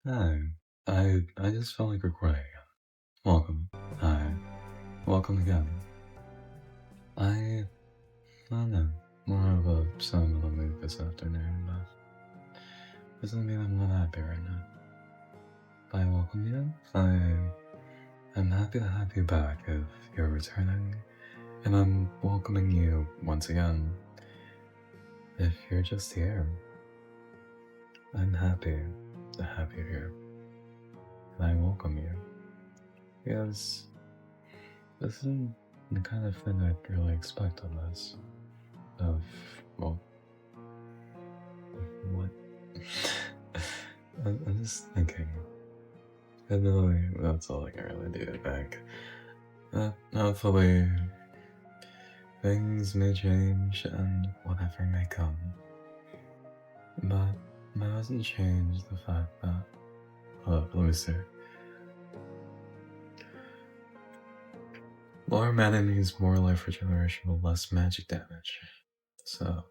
Hi. I just felt like recording. Welcome. Hi. Welcome again. I don't know. More of a sentimental mood this afternoon, but doesn't mean I'm not happy right now. I welcome you. I'm happy to have you back if you're returning, and I'm welcoming you once again if you're just here. I'm happy to have you here, and I welcome you because this isn't the kind of thing I'd really expect on this. Of, well, what? I'm just thinking. And really, that's all I can really do, I think. Hopefully, things may change and whatever may come. But that doesn't change the fact that, let me see. More mana means more life regeneration with less magic damage. So,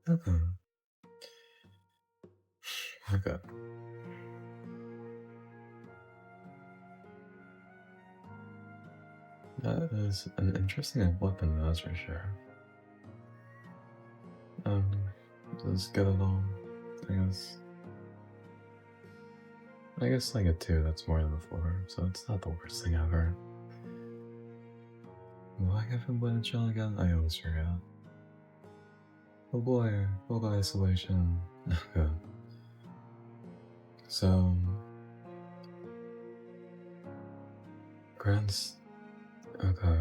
okay. Okay. That is an interesting weapon, that's for sure. Just get it all, I guess. I guess like a 2, that's more than a 4, so it's not the worst thing ever. Will I give him Blade Chill again? I always forget. Oh boy, Boba Isolation. Okay. So, grants. Okay.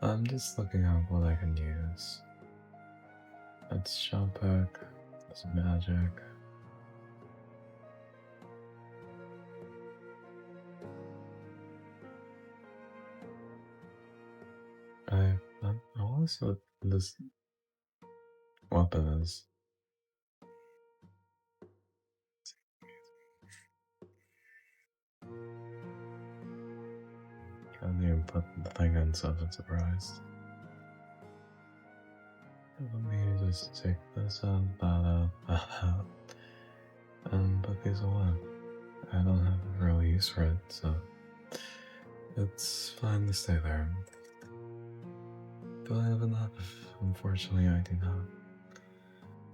I'm just looking at what I can use. That's Shampoo, that's magic. I want to see what this weapon is. Can't even put the thing in, so I'm surprised. Let me just take this out, that out, and put these away. I don't have a real use for it, so it's fine to stay there. Do I have enough? Unfortunately, I do not.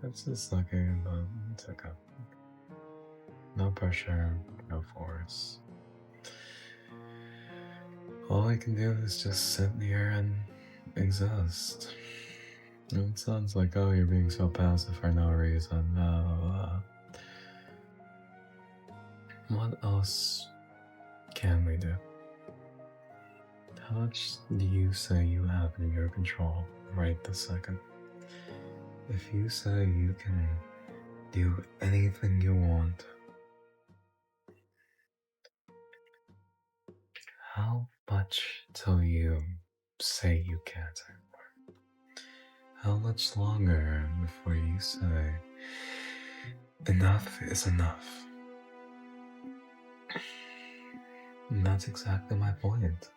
It's just lucky, but it's okay. No pressure, no force. All I can do is just sit here and exist. It sounds like, oh, you're being so passive for no reason. No. What else can we do? How much do you say you have in your control right this second? If you say you can do anything you want, how much till you say you can't anymore? How much longer before you say enough is enough? And that's exactly my point.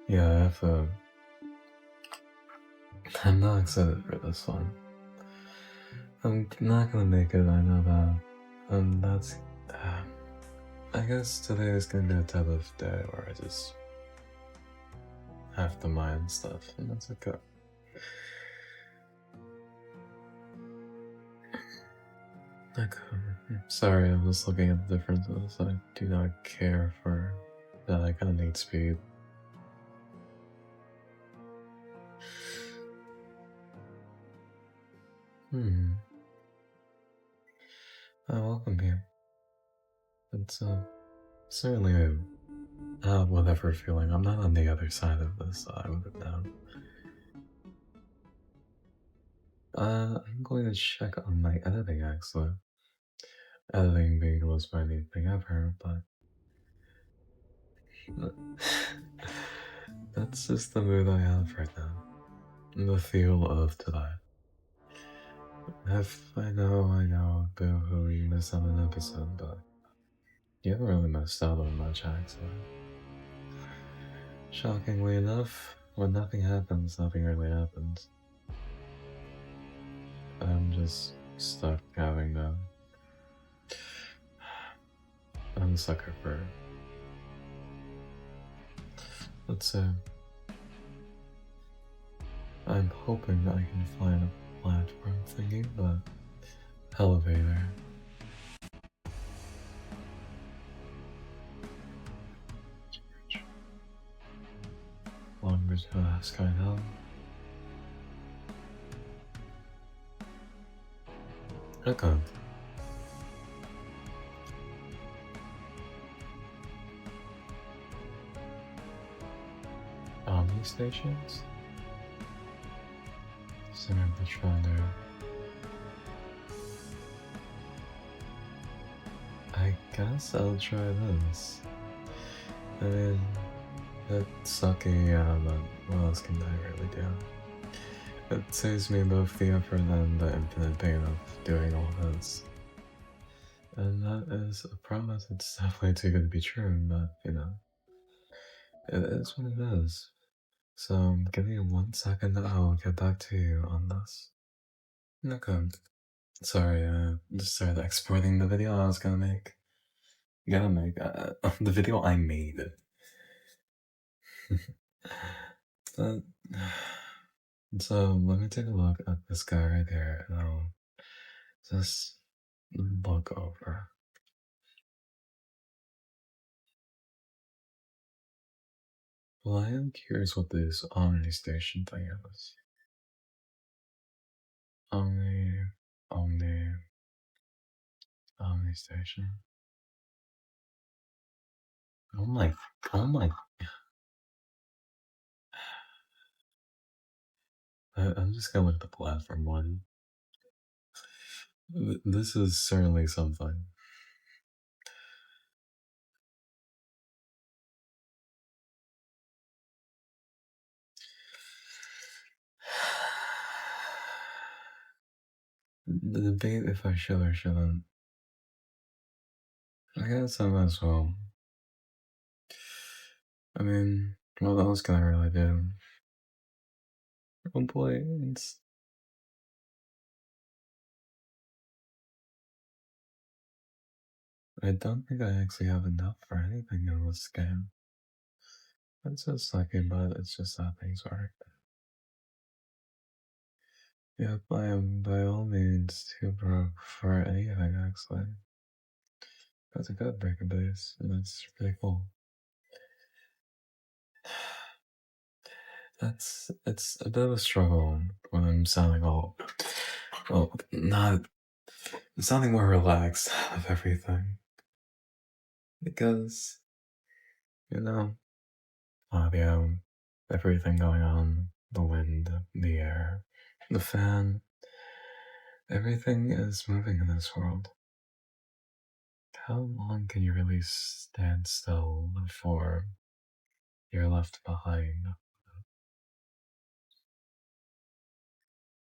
Yeah, I'm not excited for this one. I'm not gonna make it, I know that. And that's. I guess today is gonna be a type of day where I just have to mind stuff, and that's okay. Sorry, I'm just looking at the differences. I do not care for that. I kind of need speed. I welcome you. It's certainly whatever feeling. I'm not on the other side of this. I would have known. I'm going to check on my editing actually. Editing being the most minute thing ever, but that's just the mood I have right now. The feel of today. I know, boo-hoo, you missed out on an episode, but you haven't really missed out on much, actually. Shockingly enough, when nothing happens, nothing really happens. I'm just stuck having them. I'm a sucker for, let's say, I'm hoping I can find a platform thingy, but elevator. Longer to Sky Hill. Okay. Omni stations? Center of the Finder. I guess I'll try this. I mean, that sucky, yeah, but what else can I really do? It saves me both the effort and the infinite pain of doing all this. And that is a promise. It's definitely too good to be true, but you know, it is what it is. So give me 1 second, I'll get back to you on this. Okay. Sorry, just started exporting the video I was gonna make. The video I made. But, so let me take a look at this guy right there, and I'll just look over. Well, I am curious what this Omni Station thing is. Omni Station. Oh my. I'm just gonna look at the platform one. This is certainly something. The debate if I should or shouldn't. I guess I might as well. I mean, what else can I really do? Oh boy, I don't think I actually have enough for anything in this game. It's just sucky, but it's just how things work. Yep, I am by all means too broke for anything actually. That's a good breaker base, and that's pretty cool. It's a bit of a struggle when I'm sounding all, well, not sounding more relaxed of everything, because you know, audio, everything going on, the wind, the air, the fan, everything is moving in this world. How long can you really stand still before you're left behind?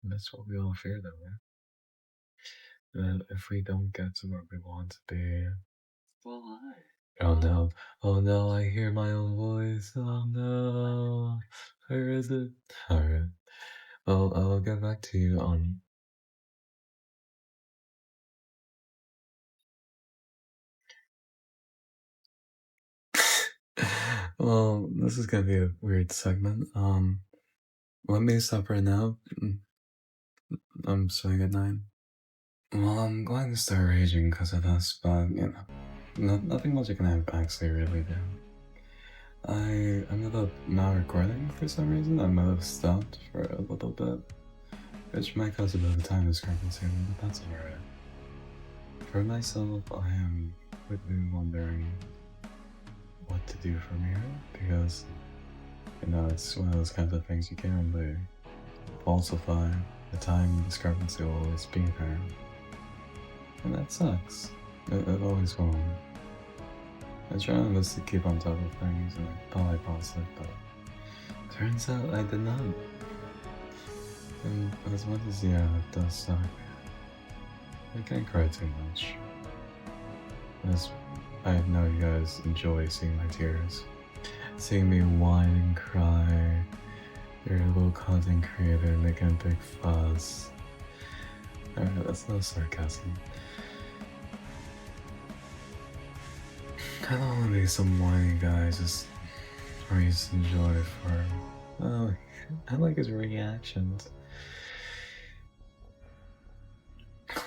And that's what we all fear, though, right? That if we don't get to where we want to be. Well, hi. Oh no, I hear my own voice. Oh no. Where is it? Alright. Well, I'll get back to you on. Well, this is gonna be a weird segment. Let me stop right now. I'm starting at 9. Well, I'm going to start raging because of this, but you know, nothing much I can actually really do. I ended up not recording for some reason. I might have stopped for a little bit, which might cause a bit of a time discrepancy, but that's alright. For myself, I am quickly wondering what to do from here, because, you know, it's one of those kinds of things you can't really falsify. The time discrepancy will always be there. And that sucks. It always will. I try my best to keep on top of things and probably positive, but turns out I did not. And as much as, yeah, it does suck, I can't cry too much. As I know you guys enjoy seeing my tears. Seeing me whine and cry, content creator making a big fuss. Alright, that's no sarcasm. I don't want to be some whiny guy just raising joy for. Oh, I like his reactions.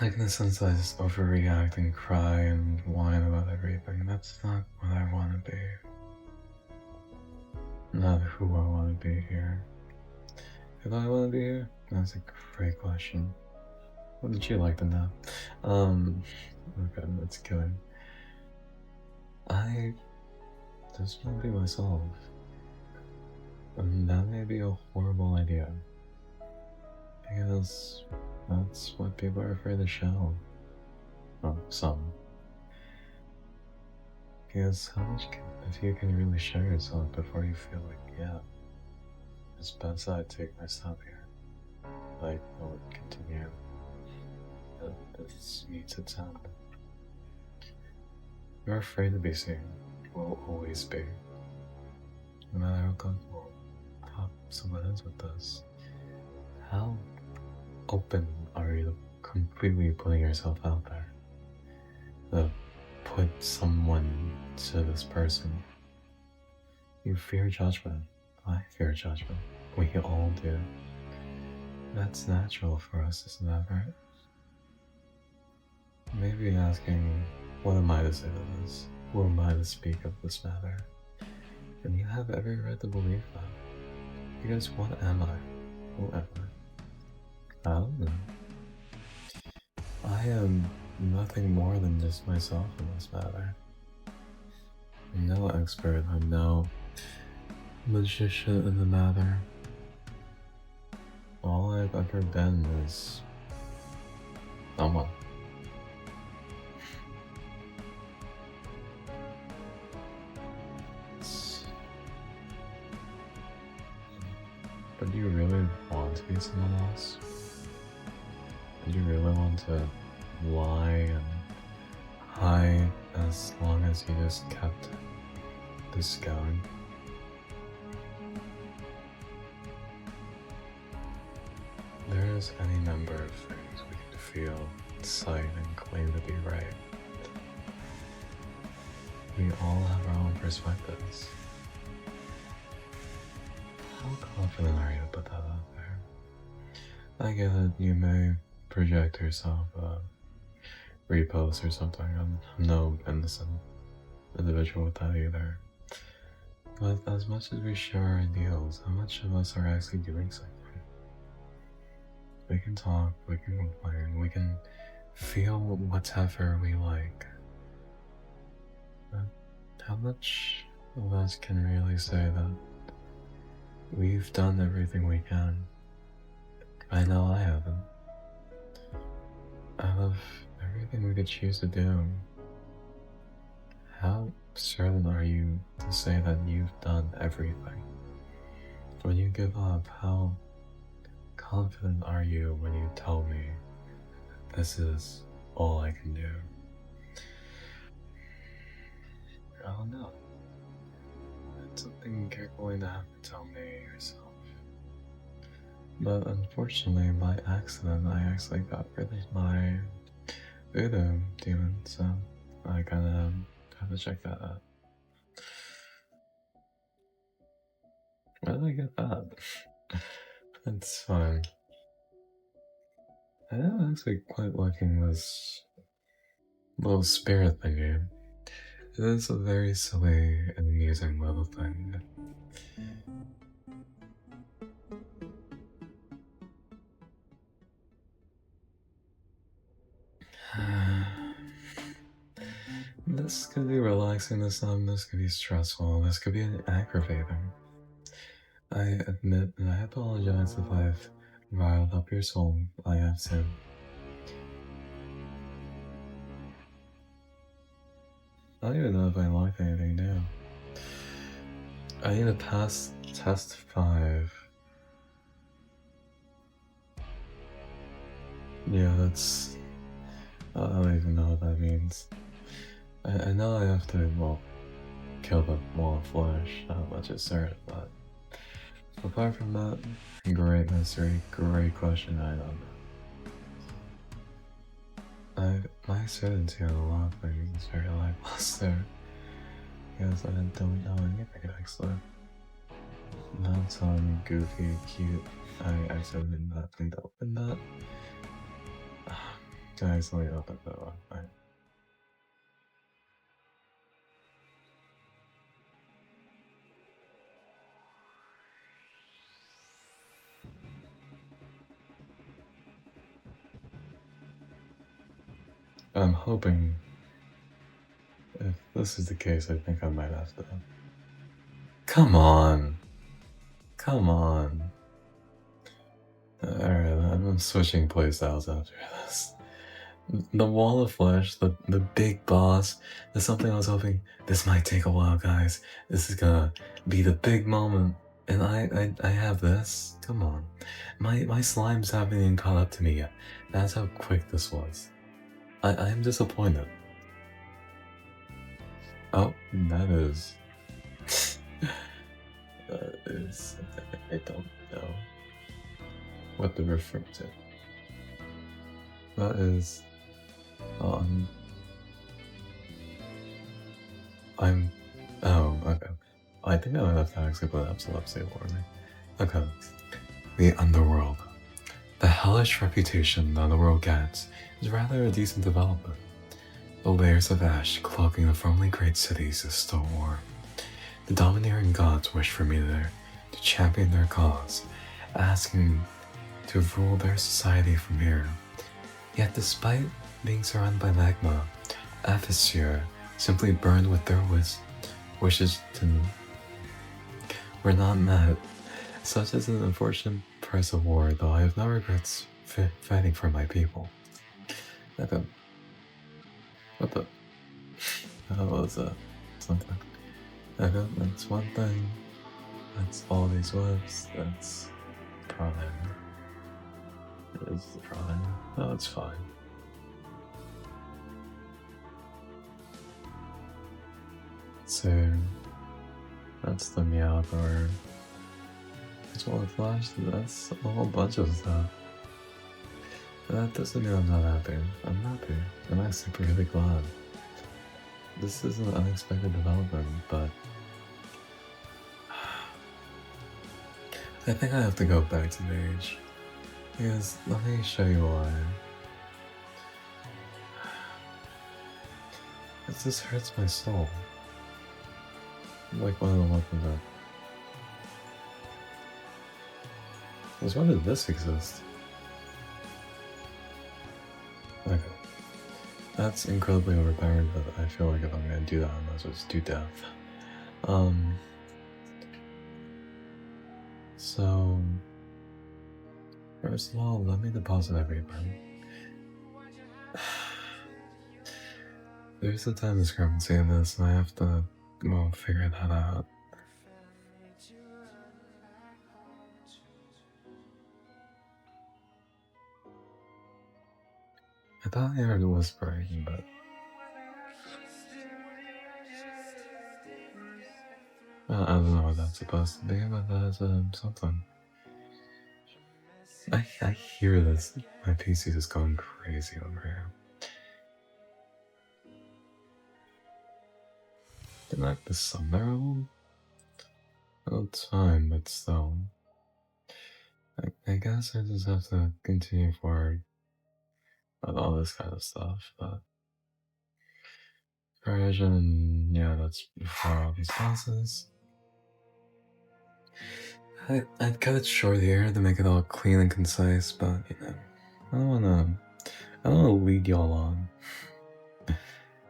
Like in the sense that I just overreact and cry and whine about everything. That's not what I want to be. Not who I want to be here. If I want to be here, that's a great question. Wouldn't you like to know? Okay, that's killing. I just want to be myself. And that may be a horrible idea. Because that's what people are afraid to show. Well, some. Because how much if you can really show yourself before you feel like, yeah, it's best that I take my stop here. Like, I would continue. This needs its end. You're afraid to be seen. Will always be. No matter how comfortable someone is with this. How open are you to completely putting yourself out there? To put someone to this person. You fear judgment. I fear judgment. We all do. That's natural for us, isn't that right? Maybe asking, what am I to say to this? Who am I to speak of this matter? And you have every right to believe that. Because what am I? Who am I? I don't know. I am nothing more than just myself in this matter. I'm no expert, I'm no magician in the matter. All I've ever been is someone. But do you really want to be someone else? Do you really want to lie and hide as long as you just kept this going? There's any number of things we can feel, cite, and claim to be right. We all have our own perspectives. How confident are you to put that out there? I get it, you may project yourself, repost or something. I'm no innocent individual with that either. But as much as we share our ideals, how much of us are actually doing something? We can talk, we can complain, we can feel whatever we like. But how much of us can really say that we've done everything we can? I know I haven't. Out of everything we could choose to do, how certain are you to say that you've done everything? When you give up, how confident are you when you tell me this is all I can do? I don't know. It's something you're going to have to tell me yourself. But unfortunately, by accident, I actually got rid of my voodoo demon, so I kinda have to check that out. Where did I get that? It's fine. I am actually quite liking this little spirit thingy. It is a very silly and amusing little thing. This could be relaxing to some, this could be stressful, this could be aggravating. I admit and I apologize if I've riled up your soul. I have too. I don't even know if I like anything new. I need to pass test 5. Yeah, that's... I don't even know what that means. I know I have to, well, kill the wall of flesh, not much is certain, but Apart from that, great mystery, great question, I don't know. My certainty on a lot of things is very lackluster because I don't know anything actually. Not some goofy, cute. I certainly not think to open that. Guys, let me open that one. I'm hoping if this is the case, I think I might have to. Come on! Come on! Alright, I'm switching playstyles after this. The Wall of Flesh, the big boss, is something I was hoping this might take a while, guys. This is gonna be the big moment. And I have this? Come on. My slimes haven't even caught up to me yet. That's how quick this was. I am disappointed. Oh, that is... that is... I don't know what to refer to. That is... I'm... Oh, okay. I think I might have to actually put epilepsy warning. Okay. The Underworld. The hellish reputation the Underworld gets is rather a decent development. The layers of ash cloaking the formerly great cities is still warm. The domineering gods wish for me there to champion their cause, asking to rule their society from here. Yet despite being surrounded by magma, Athasir simply burned with their wishes were not met. Such is an unfortunate price of war, though I have no regrets fighting for my people. Okay. What the? That was something. Okay, that's one thing. That's all these webs. That's prime. It is the prime. No, it's fine. So that's the Meowth. That's all Flash. That's a whole bunch of stuff. That doesn't mean I'm not happy. I'm happy. I'm actually really glad. This is an unexpected development, but I think I have to go back to Mage. Because let me show you why. This hurts my soul. Like one of the weapons up. Because why did this exist? Okay. That's incredibly overpowered, but I feel like if I'm gonna do that, I might as well just do death. So... First of all, let me deposit everything. There's a time discrepancy in this, and I have to, well, figure that out. I thought I heard whispering, but... I don't know what that's supposed to be, but that's something. I hear this. My PC is going crazy over here. Connect the Summer. Well, it's fine, but still. I guess I just have to continue forward with all this kind of stuff, but... Version, yeah, that's before all these bosses. I'd cut it short here to make it all clean and concise, but, you know, I don't wanna lead y'all on.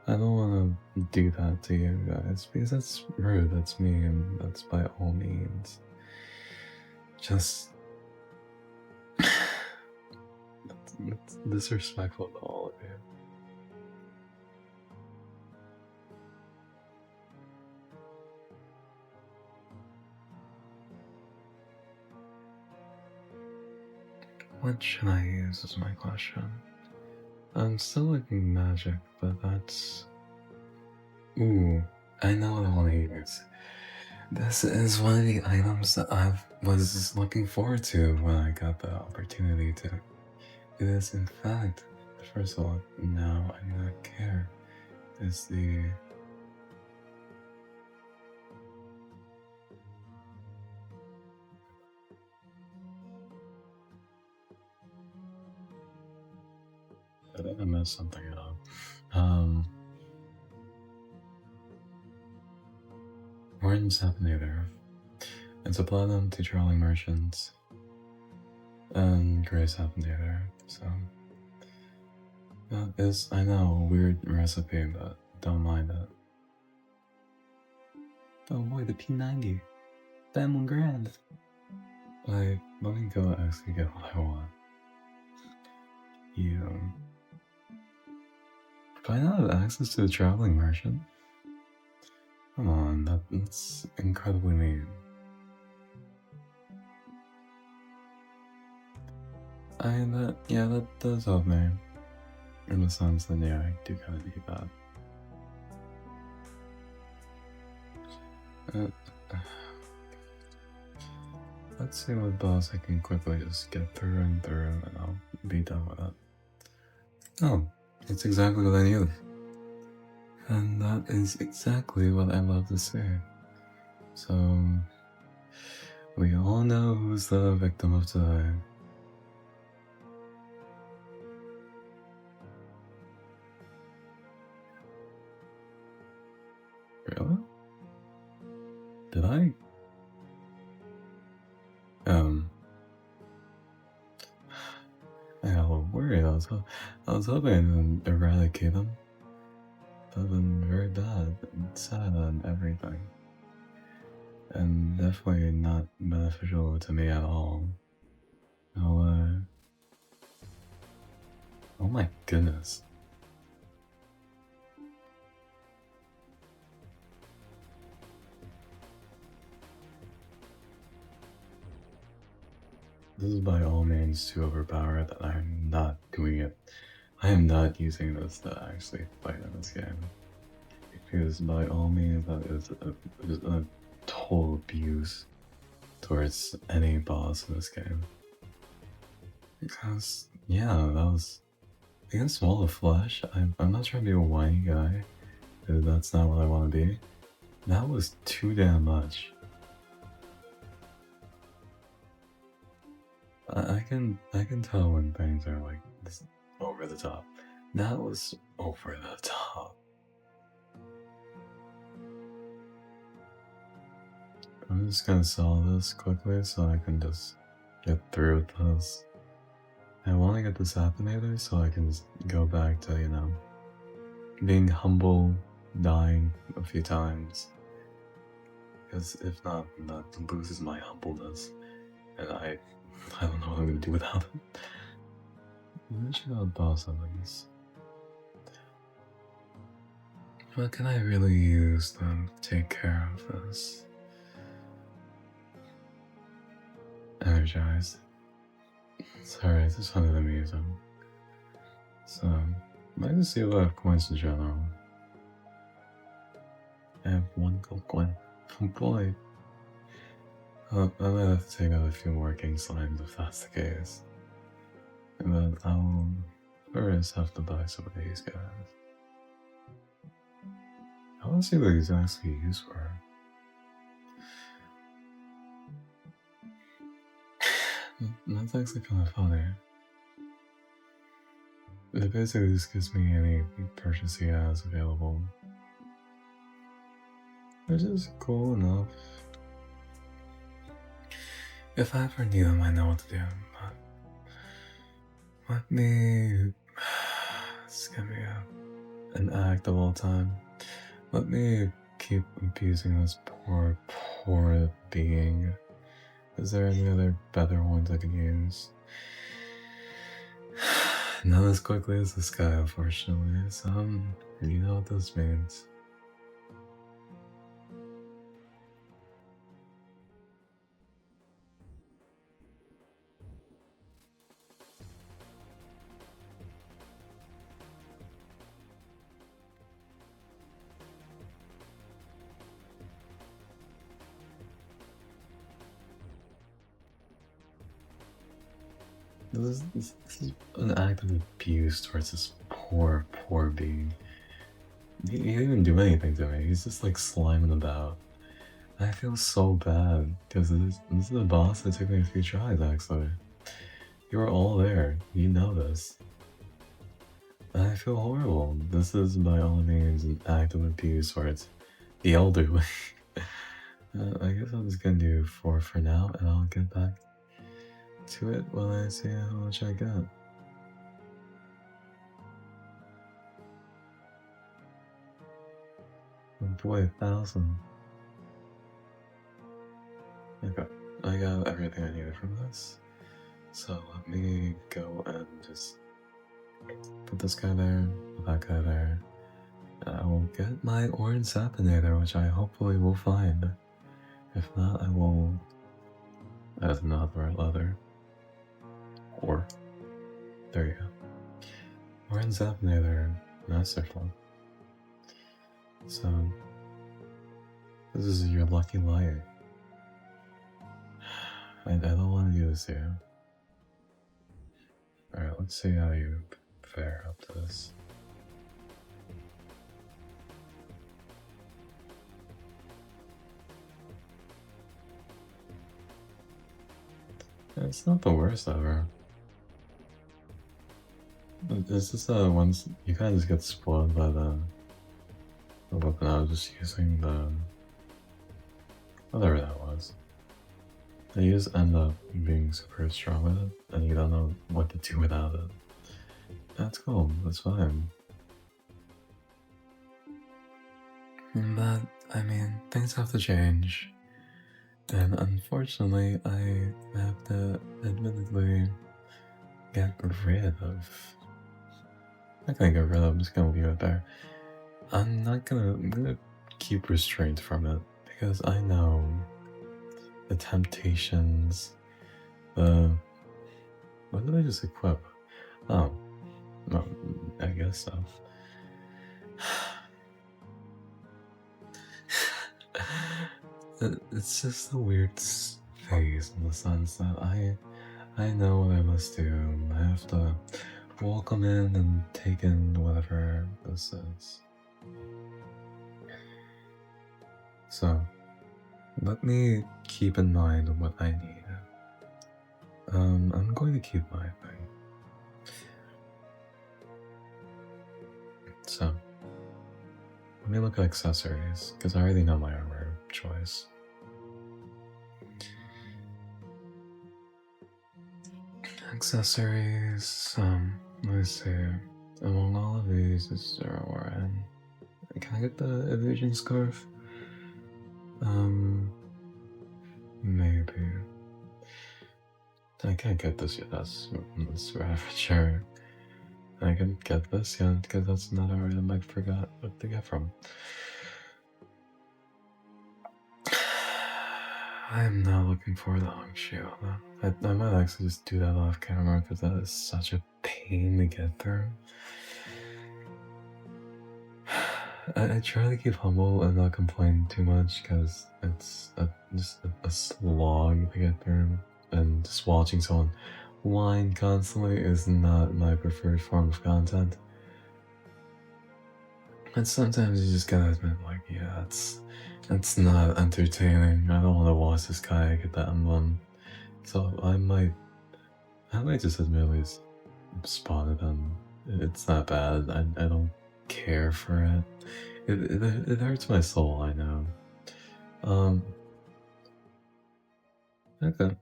I don't wanna do that to you guys, because that's rude, that's me, and that's by all means. Just... that's disrespectful to all of you. What should I use is my question. I'm still looking magic, but that's... Ooh, I know what I want to use. This is one of the items that I was looking forward to when I got the opportunity to do this. In fact, first of all, now I not care is the I think I messed something up. Orange Sapinator. It's a platinum to Charlie Merchants and Gray Sapinator. So that is, I know, a weird recipe, but don't mind it. Oh boy, the P90. Damn 1 grand. Like, let me go actually get what I want. You. Do I not have access to a traveling merchant? Come on, that's incredibly mean. That does help me. In the sense that, yeah, I do kind of need that. Let's see what boss I can quickly just get through and I'll be done with it. Oh, it's exactly what I needed. And that is exactly what I love to see. So, we all know who's the victim of today. Really? Did I? I got a little worried. I was hoping to eradicate them. That would have been very bad and sad and everything. And definitely not beneficial to me at all. Oh my goodness. This is by all means too overpowered that I'm not doing it. I am not using this to actually fight in this game. Because by all means that is a total abuse towards any boss in this game. Because, yeah, that was... Against Wall of Flesh, I'm not trying to be a whiny guy. That's not what I want to be. That was too damn much. I can tell when things are like this over the top. That was over the top. I'm just gonna sell this quickly so I can just get through with this. I want to get this Sapinator so I can just go back to, you know, being humble, dying a few times. Because if not, that loses my humbleness. And I don't know what I'm gonna do without it. I should have bought some of these. What can I really use to take care of this? Energized. Sorry, I just wanted to amuse him. So, let's just see if I have coins in general. I have 1 gold coin. Oh boy. I might have to take out a few more king slimes if that's the case. And then I'll first have to buy some of these guys. I want to see what these actually used for. That's actually kind of funny. It basically just gives me any purchase he has available. Which is cool enough. If I ever need them, I know what to do. But let me... It's gonna be an act of all time. Let me keep abusing this poor being. Is there any other better ones I can use? Not as quickly as this guy, unfortunately. So, you know what this means. This is an act of abuse towards this poor being. He didn't even do anything to me. He's just like sliming about. I feel so bad because this is a boss that took me a few tries actually. You were all there. You know this. I feel horrible. This is by all means an act of abuse towards the elderly. I guess I'm just gonna do 4 for now, and I'll get back to it when I see how much I got. Oh boy, 1,000. Okay, I got everything I needed from this. So let me go and just put this guy there, put that guy there. And I will get my orange Zapinator, which I hopefully will find. If not, I will add another leather. Or, there you go. Orange Zapinator, Masterful. So, this is your lucky light. I don't want to do this here. Alright, let's see how you fare up to this. It's not the worst ever. It's just once you kind of just get spoiled by the weapon. I was just using the whatever that was. You just end up being super strong with it, and you don't know what to do without it. That's cool. That's fine. But I mean, things have to change. And unfortunately, I have to admittedly get rid of. I'm not gonna get rid of, I'm just gonna leave it there. I'm gonna keep restraint from it because I know the temptations, what did I just equip? Oh, well, I guess so. It's just a weird phase in the sense that I know what I must do. I have to welcome in and take in whatever this is. So, let me keep in mind what I need. I'm going to keep my thing. So, let me look at accessories, because I already know my armor choice. Accessories, let's see. Among all of these, is 0 or N. Can I get the evasion scarf? Maybe. I can't get this yet, that's Ravager. I can get this yet, because that's another item I forgot what to get from. I'm not looking for the Hung Shield. I might actually just do that off camera, because that is such a pain to get through. I try to keep humble and not complain too much because it's just a slog to get through, and just watching someone whine constantly is not my preferred form of content. And sometimes you just gotta admit, like, yeah, it's not entertaining. I don't want to watch this guy get that emblem, so I might just admittedly spot it, and it's not bad. I don't care for it. It hurts my soul, I know. Okay.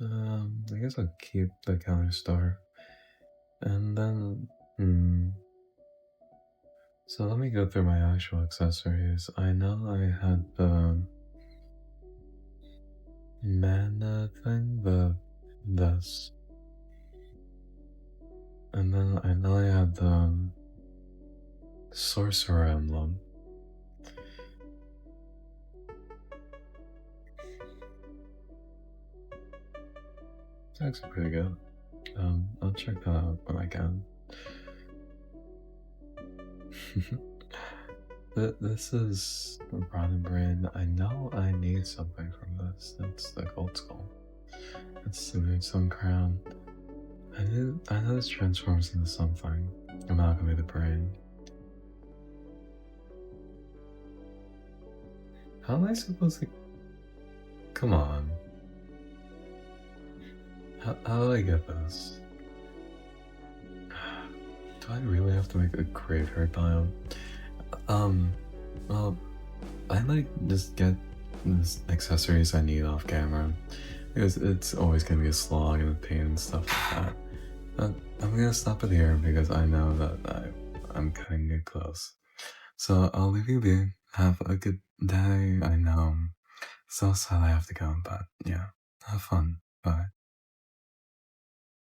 I guess I'll keep the counter star. And then, so let me go through my actual accessories. I know I had the mana thing, this. And then I know I had the sorcerer emblem. It's actually pretty good. I'll check that out when I can. This is Rotten Brain. I know I need something from this. That's the Gold Skull. It's smooth some crown. I know this transforms into something. Amalgamated brain. How am I supposed to? Come on. How do I get this? Do I really have to make a graveyard biome? Um, well, I might just get the accessories I need off camera because it's always gonna be a slog and a pain and stuff like that. But I'm gonna stop it here because I know that I'm cutting it close. So I'll leave you be. Have a good day. I know. So sad I have to go, but yeah, have fun. Bye.